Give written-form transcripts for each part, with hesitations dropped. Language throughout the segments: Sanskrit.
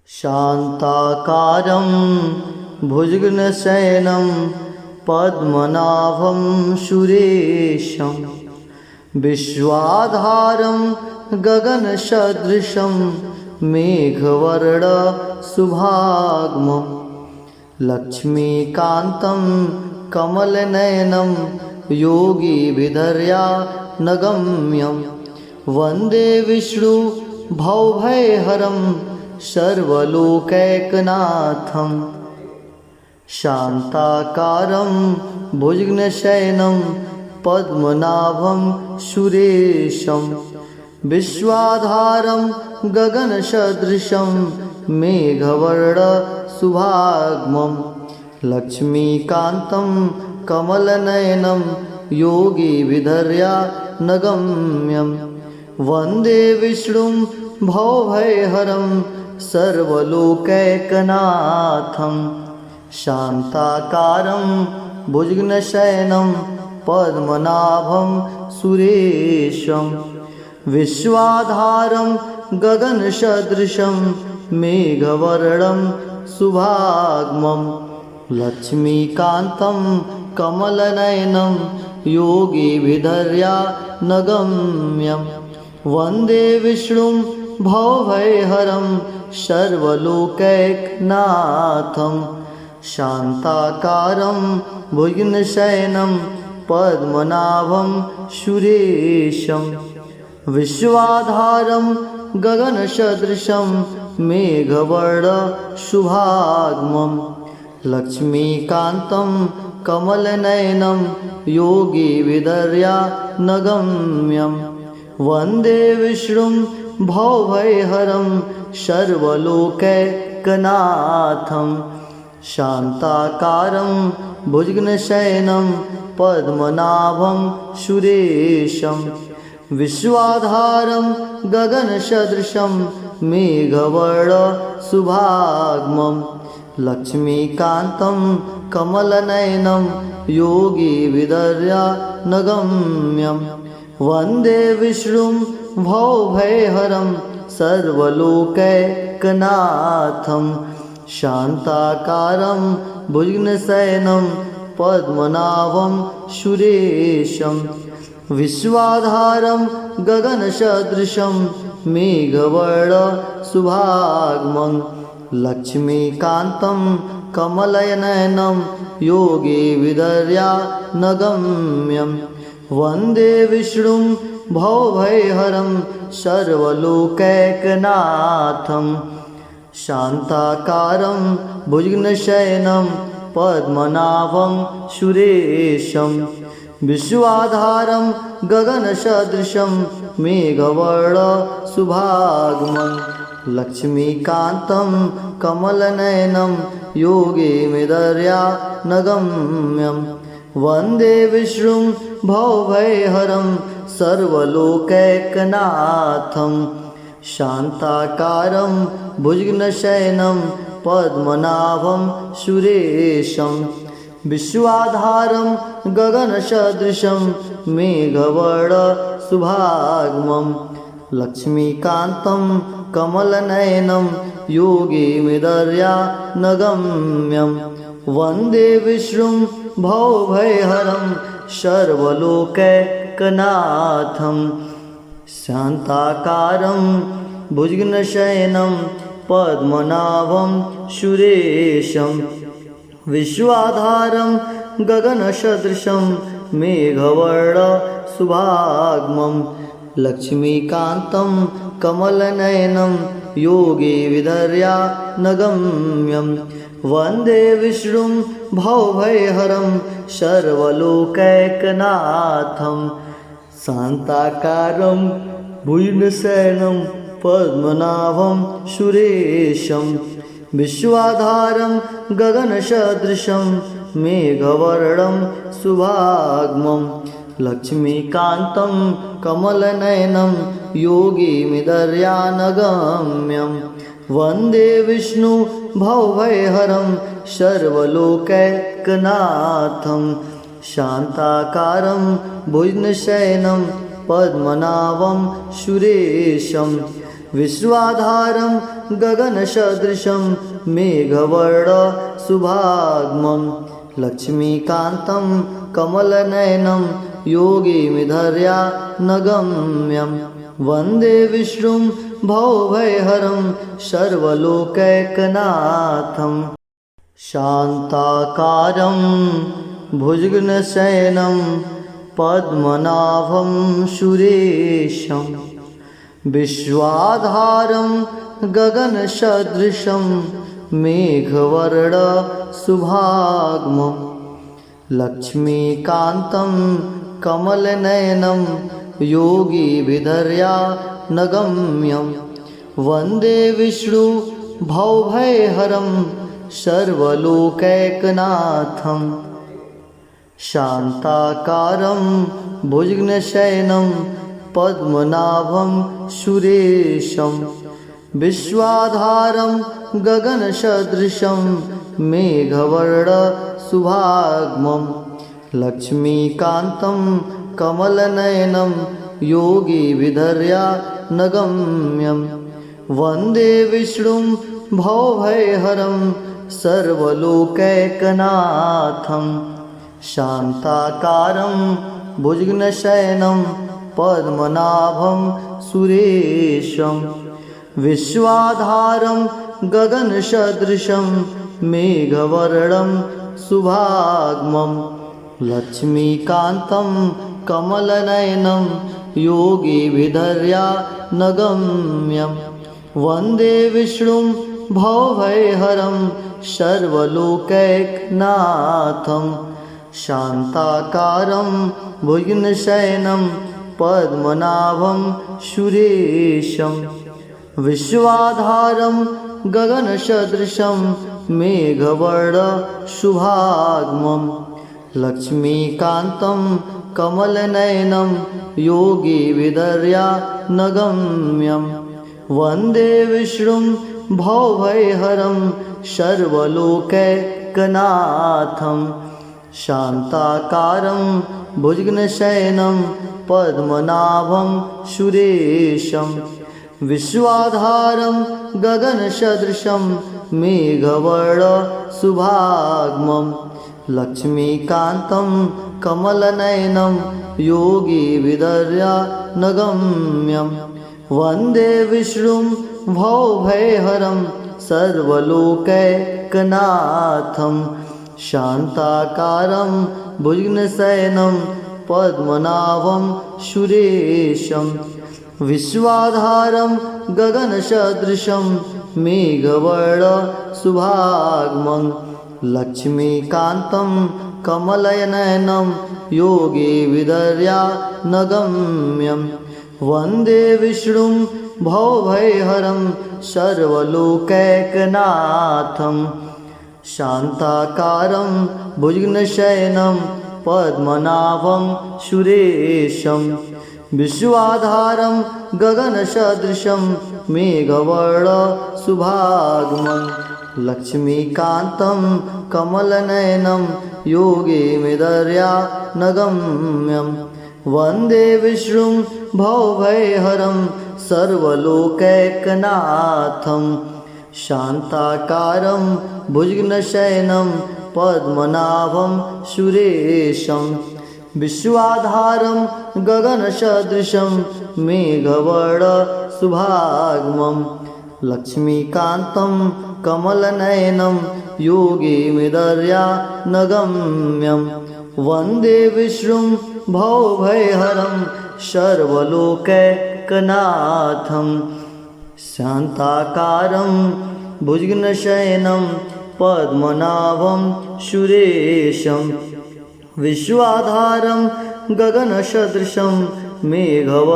शान्ताकारं भुजगशयनं पद्मनाभं सुरेशं विश्वाधारं गगनसदृशं मेघवर्णशुभांगं लक्ष्मीकान्तं कमलनयनं योगिभिर्ध्यानगम्यं वन्दे विष्णुभवभयहरं सर्वलोकैकनाथं। शान्ताकारं भुजगशयनं पद्मनाभं सुरेशं विश्वाधारं गगनसदृशं मेघवर्णशुभांगं लक्ष्मीकान्तं कमलनयनं योगिभिर्ध्यानगम्यं वन्दे विष्णुं भवभयहरं सर्वलोकैकनाथं। शान्ताकारं भुजगशयनं पद्मनाभं सुरेशं विश्वाधारं गगनसदृशं मेघवर्णं शुभांगं लक्ष्मीकान्तं कमलनयनं योगिभिर्ध्यानगम्यं वन्दे विष्णुं भवभयहरं सर्वलोकैकनाथं। शान्ताकारं भुजगशयनं पद्मनाभं सुरेशं विश्वाधारं गगनसदृशं मेघवर्णशुभांगं लक्ष्मीकान्तं कमलनयनं योगिभिर्ध्यानगम्यं वन्दे विष्णुं भवभयहरं सर्वलोकैकनाथं। शान्ताकारं भुजगशयनं पद्मनाभं सुरेशं विश्वाधारं गगनसदृशं मेघवर्णशुभांगं लक्ष्मीकान्तं कमलनयनं योगिभिर्ध्यानगम्यं वन्दे विष्णुं भवभयहरं सर्वलोकैकनाथं। शान्ताकारं भुजगशयनं पद्मनाभं सुरेशं विश्वाधारं गगनसदृशं मेघवर्णशुभांगं लक्ष्मीकान्तं कमलनयनं योगिभिर्ध्यानगम्यं वन्दे विष्णुं भवभयहरं सर्वलोकैकनाथं। शान्ताकारं भुजगशयनं पद्मनाभं सुरेशं विश्वाधारं गगनसदृशं मेघवर्णशुभांगं लक्ष्मीकान्तं कमलनयनं योगिभिर्ध्यानगम्यं वन्दे विष्णुं भवभयहरं सर्वलोकैकनाथं। शान्ताकारं भुजगशयनं पद्मनाभं सुरेशं विश्वाधारं गगनसदृशं मेघवर्णशुभांगं लक्ष्मीकान्तं कमलनयनं योगिभिर्ध्यानगम्यं वन्दे विष्णुं भवभयहरं सर्वलोकैकनाथं। शान्ताकारं भुजगशयनं पद्मनाभं सुरेशं विश्वाधारं गगनसदृशं मेघवर्णशुभांगं लक्ष्मीकान्तं कमलनयनं योगिभिर्ध्यानगम्यं वन्दे विष्णुं भवभयहरं सर्वलोकैकनाथं। शान्ताकारं भुजगशयनं पद्मनाभं सुरेशं विश्वाधारं गगनसदृशं मेघवर्णं शुभांगं लक्ष्मीकान्तं कमलनयनं योगिभिर्ध्यानगम्यं वन्दे विष्णुं भवभयहरं सर्वलोकैकनाथं। शान्ताकारं भुजगशयनं पद्मनाभं सुरेशं विश्वाधारं गगनसदृशं मेघवर्णशुभाङ्गं लक्ष्मीकान्तं कमलनयनं योगिमिधैर्यानगम्यं वन्दे विष्णुं भवभयहरं सर्वलोकैकनाथं शान्ताकारं भुजगशयनं पद्मनाभं सुरेशं विश्वाधारं गगनसदृशं मेघवर्णशुभाङ्गं लक्ष्मीकान्तं कमलनयनं योगिभिर्यानगम्यं वन्दे विष्णु भवभयहरं सर्वलोकैकनाथं शान्ताकारं भुजगशयनं पद्मनाभं सुरेशं विश्वाधारं गगनसदृशं मेघवर्णशुभाङ्गं लक्ष्मीकान्तं कमलनयनं योगिभिर्यानगम्यं वन्दे विष्णुं भवभयहरं सर्वलोकैकनाथं शान्ताकारं भुजगशयनं पद्मनाभं सुरेशं विश्वाधारं गगनसदृशं मेघवर्णं शुभाङ्गं लक्ष्मीकान्तं कमलनयनं योगिभिर्यानगम्यं वन्दे विष्णुं भवभयहरं सर्वलोकैकनाथं शान्ताकारं भुजगशयनं पद्मनाभं सुरेशं विश्वाधारं गगनसदृशं मेघवर्णशुभाङ्गं लक्ष्मीकान्तं कमलनयनं योगिभिर्यानगम्यं वन्दे विष्णुं भवभयहरं सर्वलोकैकनाथं शान्ताकारं भुजगशयनं पद्मनाभं सुरेशं विश्वाधारं गगनसदृशं मेघवर्णशुभाङ्गं लक्ष्मीकान्तं कमलनयनं योगिभिर्यानगम्यं वन्दे विष्णुं भवभयहरं सर्वलोकैकनाथं शान्ताकारं भुजगशयनं पद्मनाभं सुरेशं विश्वाधारं गगनसदृशं मेघवर्णशुभाङ्गं लक्ष्मीकान्तं कमलनयनं योगिभिर्यानगम्यं वन्दे विष्णुं भवभयहरं सर्वलोकैकनाथं शान्ताकारं भुजगशयनं पद्मनाभं सुरेशं विश्वाधारं गगनसदृशं मेघवर्णशुभाङ्गं लक्ष्मीकान्तं कमलनयनं योगिभिर्यानगम्यं वन्दे विष्णुं भवभयहरं सर्वलोकैकनाथं शान्ताकारं भुजगशयनं पद्मनाभं सुरेशं विश्वाधारं गगनसदृशं मेघवर्णशुभाङ्गं लक्ष्मीकान्तं कमलनयनं योगिभिर्यानगम्यं वन्दे विष्णुं भवभयहरं सर्वलोकैकनाथं शान्ताकारं भुजगशयनं पद्मनाभं सुरेशं विश्वाधारं गगनसदृशं मेघवर्णशुभाङ्गं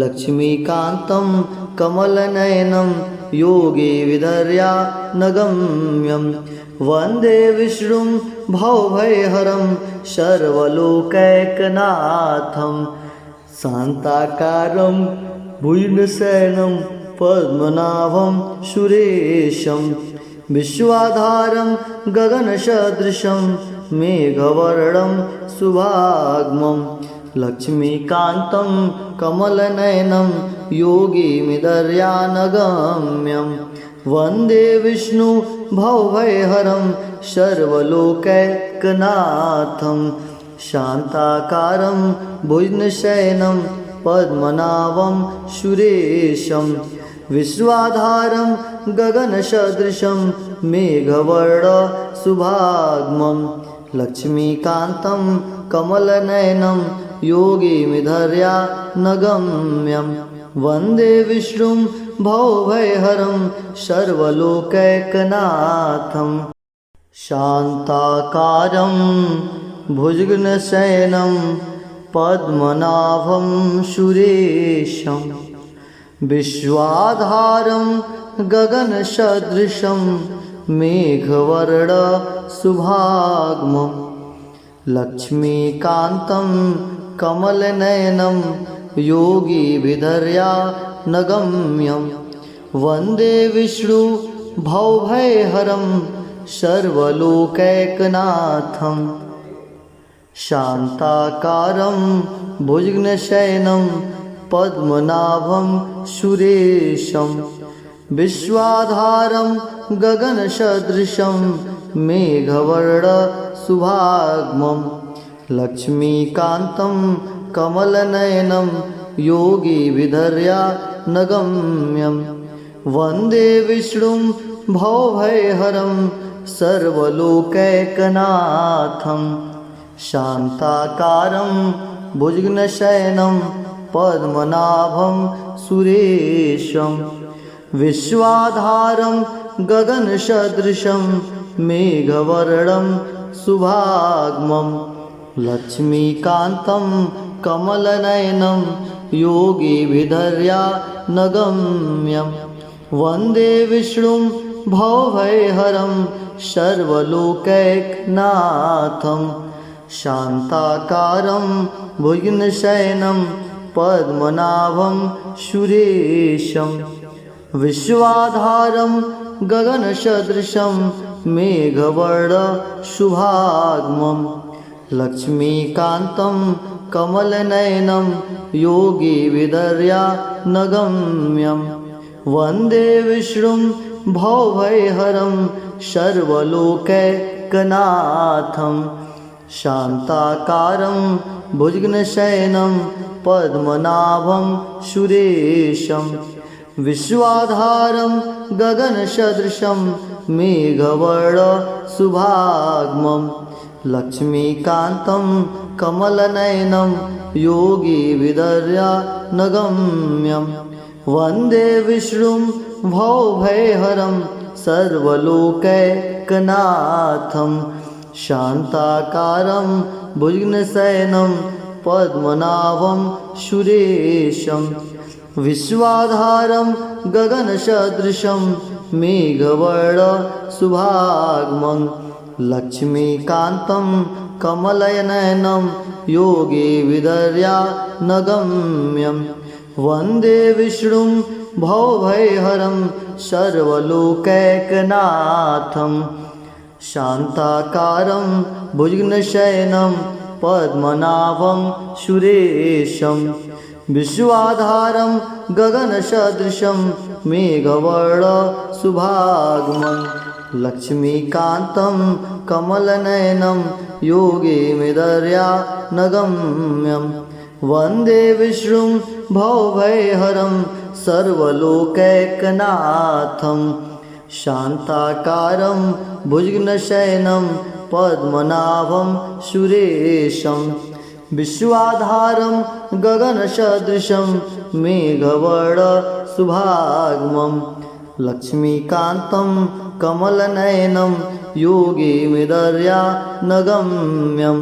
लक्ष्मीकान्तं कमलनयनं योगिभिर्यानगम्यं वन्दे विष्णुं भवभयहरं सर्वलोकैकनाथं शान्ताकारं भुजगशयनं पद्मनाभं सुरेशं विश्वाधारं गगनसदृशं मेघवर्णं शुभाङ्गं लक्ष्मीकान्तं कमलनयनं योगिमिदर्यानगम्यं वन्दे विष्णु भवभयहरं सर्वलोकैकनाथं शान्ताकारं भुजगशयनं पद्मनाभं सुरेशं विश्वाधारं गगनसदृशं मेघवर्णशुभाङ्गं लक्ष्मीकान्तं कमलनयनं योगिमिदर्यानगम्यं वन्दे विष्णुं भवभयहरं सर्वलोकैकनाथं शान्ताकारं भुजगशयनं पद्मनाभं सुरेशं विश्वाधारं गगनसदृशं मेघवर्णशुभाङ्गं लक्ष्मीकान्तं कमलनयनं योगिभिर्यानगम्यं वन्दे विष्णु भवभयहरं सर्वलोकैकनाथं शान्ताकारं भुजगशयनं पद्मनाभं सुरेशं विश्वाधारं गगनसदृशं मेघवर्णशुभाङ्गं लक्ष्मीकान्तं कमलनयनं योगिभिर्यानगम्यं वन्दे विष्णुं भवभयहरं सर्वलोकैकनाथं शान्ताकारं भुजगशयनं पद्मनाभं सुरेशं विश्वाधारं गगनसदृशं मेघवर्णं शुभाङ्गं लक्ष्मीकान्तं कमलनयनं योगिभिर्यानगम्यं वन्दे विष्णुं भवभयहरं सर्वलोकैकनाथं शान्ताकारं भुजगशयनं पद्मनाभं सुरेशं विश्वाधारं गगनसदृशं मेघवर्णशुभाङ्गं लक्ष्मीकान्तं कमलनयनं योगिभिर्यानगम्यं वन्दे विष्णुं भवभयहरं सर्वलोकैकनाथं शान्ताकारं भुजगशयनं पद्मनाभं सुरेशं विश्वाधारं गगनसदृशं मेघवर्णशुभाङ्गं लक्ष्मीकान्तं कमलनयनं योगिभिर्यानगम्यं वन्दे विष्णुं भवभयहरं सर्वलोकैकनाथं शान्ताकारं भुजगशयनं पद्मनाभं सुरेशं विश्वाधारं गगनसदृशं मेघवर्णशुभाङ्गं लक्ष्मीकान्तं कमलनयनं योगिभिर्यानगम्यं वन्दे विष्णुं भवभयहरं सर्वलोकैकनाथं शान्ताकारं भुजगशयनं पद्मनाभं सुरेशं विश्वाधारं गगनसदृशं मेघवर्णशुभाङ्गं लक्ष्मीकान्तं कमलनयनं योगिभिर्यानगम्यं वन्दे विष्णुं भवभयहरं सर्वलोकैकनाथं शान्ताकारं भुजगशयनं पद्मनाभं सुरेशं विश्वाधारं गगनसदृशं मेघवर्णशुभाङ्गं लक्ष्मीकान्तं कमलनयनं योगिभिर्यानगम्यं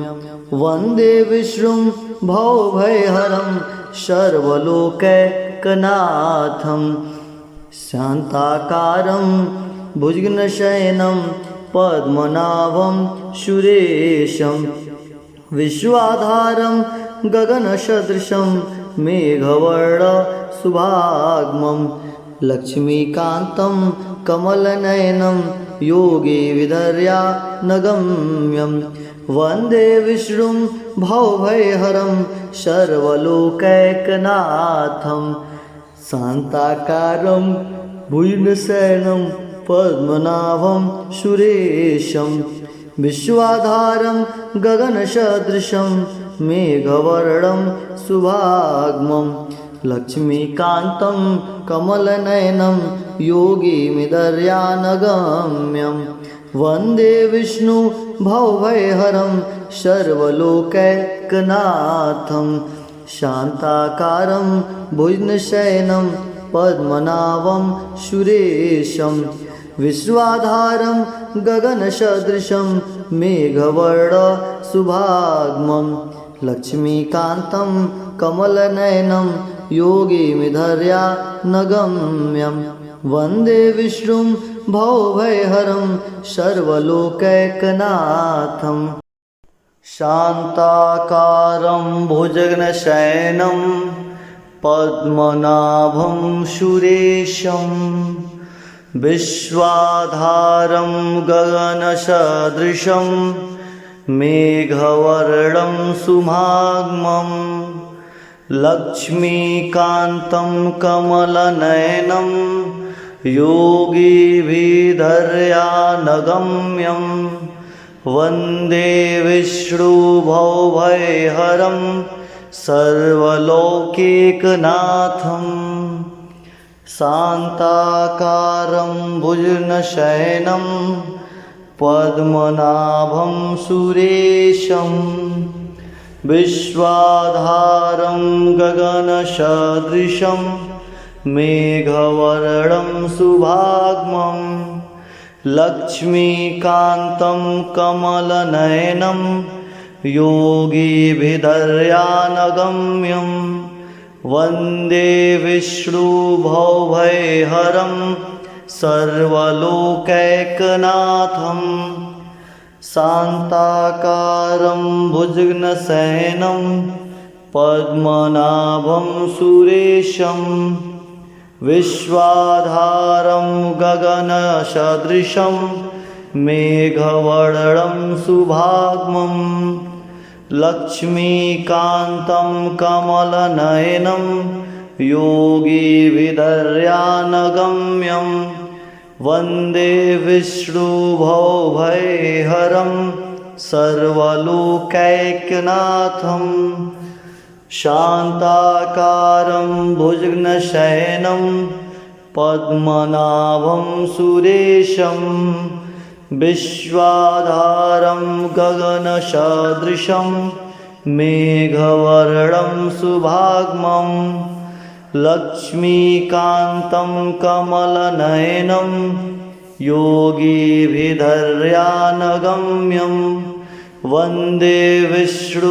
वन्दे विष्णुं भवभयहरं सर्वलोकैकनाथं शान्ताकारं भुजगशयनं पद्मनाभं सुरेशं विश्वाधारं गगनसदृशं मेघवर्णशुभाङ्गं लक्ष्मीकान्तं कमलनयनं योगिभिर्यानगम्यं वन्दे विष्णुं भवभयहरं सर्वलोकैकनाथं शान्ताकारं भुजगशयनं पद्मनाभं सुरेशं विश्वाधारं गगनसदृशं मेघवर्णं शुभांगं लक्ष्मीकान्तं कमलनयनं योगिमिदर्यानगम्यं वन्दे विष्णु भवभयहरं सर्वलोकैकनाथं शान्ताकारं भुजगशयनं पद्मनाभं सुरेशं विश्वाधारं गगनसदृशं मेघवर्णशुभांगं लक्ष्मीकान्तं कमलनयनं योगिमिदर्यानगम्यं वन्दे विष्णुं भवभयहरं सर्वलोकैकनाथं शान्ताकारं भुजगशयनं पद्मनाभं सुरेशं विश्वाधारं गगनसदृशं मेघवर्णं शुभांगं लक्ष्मीकान्तं कमलनयनं योगिभिर्ध्यानगम्यं वन्दे विष्णुभवभयहरं सर्वलोकैकनाथं शान्ताकारं भुजगशयनं पद्मनाभं सुरेशं विश्वाधारं गगनसदृशं मेघवर्णं शुभांगं लक्ष्मीकान्तं कमलनयनं योगिभिर्ध्यानगम्यं वन्दे विष्णुभवभयहरं सर्वलोकैकनाथं शान्ताकारं भुजगशयनं पद्मनाभं सुरेशं विश्वाधारं गगनसदृशं मेघवर्णं शुभांगं लक्ष्मीकान्तं कमलनयनं योगिभिर्ध्यानगम्यं वन्दे विष्णुभवभयहरं सर्वलोकैकनाथं शान्ताकारं भुजगशयनं पद्मनाभं सुरेशं विश्वाधारं गगनसदृशं मेघवर्णं शुभांगं लक्ष्मीकान्तं कमलनयनं योगिभिर्ध्यानगम्यं वन्दे विष्णुभवभयहरं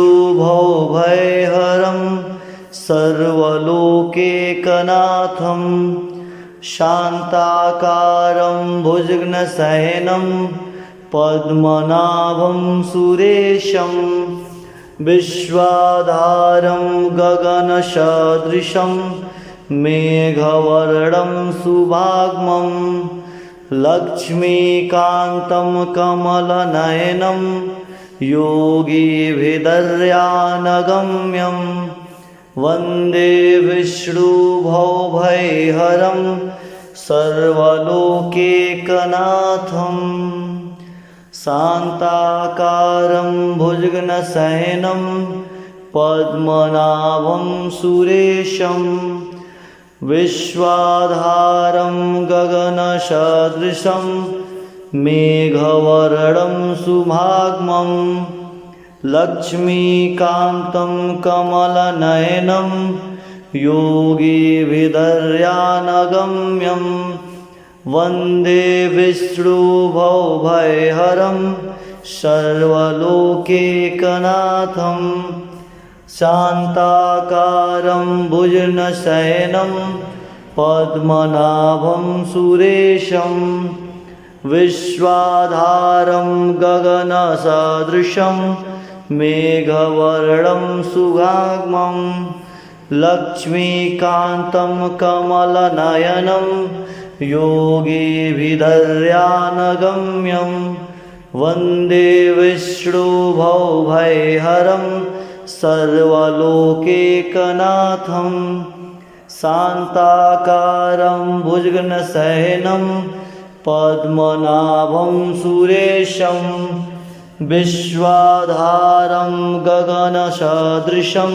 सर्वलोकैकनाथं शान्ताकारं भुजगशयनं पद्मनाभं सुरेशं विश्वाधारं गगनसदृशं मेघवर्णं शुभांगं लक्ष्मीकान्तं कमलनयनं योगिभिर्ध्यानगम्यं वन्दे विष्णुभवभयहरं सर्वलोकैकनाथं शान्ताकारं भुजगशयनं पद्मनाभं सुरेशं विश्वाधारं गगनसदृशं मेघवर्णं शुभांगं लक्ष्मीकान्तं कमलनयनं योगिभिर्ध्यानगम्यं वन्दे विष्णुभवभयहरं सर्वलोकैकनाथं शान्ताकारं भुजगशयनं पद्मनाभं सुरेशं विश्वाधारं गगनसदृशं मेघवर्णं शुभांगं लक्ष्मीकान्तं कमलनयनं योगिभिर्ध्यानगम्यं वन्दे विष्णुभवभयहरं सर्वलोकैकनाथं शान्ताकारं भुजगशयनं पद्मनाभं सुरेशं विश्वाधारं गगनसदृशं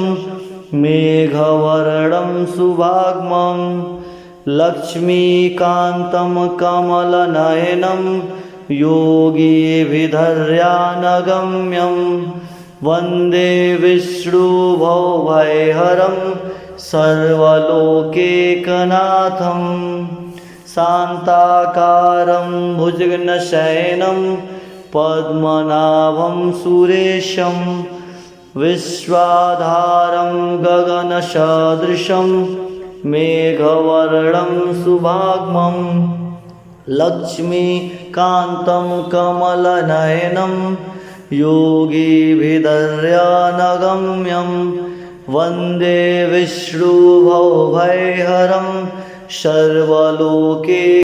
मेघवर्णं शुभांगं लक्ष्मीकान्तं कमलनयनं योगिभिर्ध्यानगम्यं वन्दे विष्णुभवभयहरं सर्वलोकैकनाथं शान्ताकारं भुजगशयनं पद्मनाभं सुरेशं विश्वाधारं गगनसदृशं मेघवर्णं शुभांगं लक्ष्मीकान्तं कमलनयनं योगिभिर्ध्यानगम्यं वन्दे विष्णुभवभयहरं सर्वलोके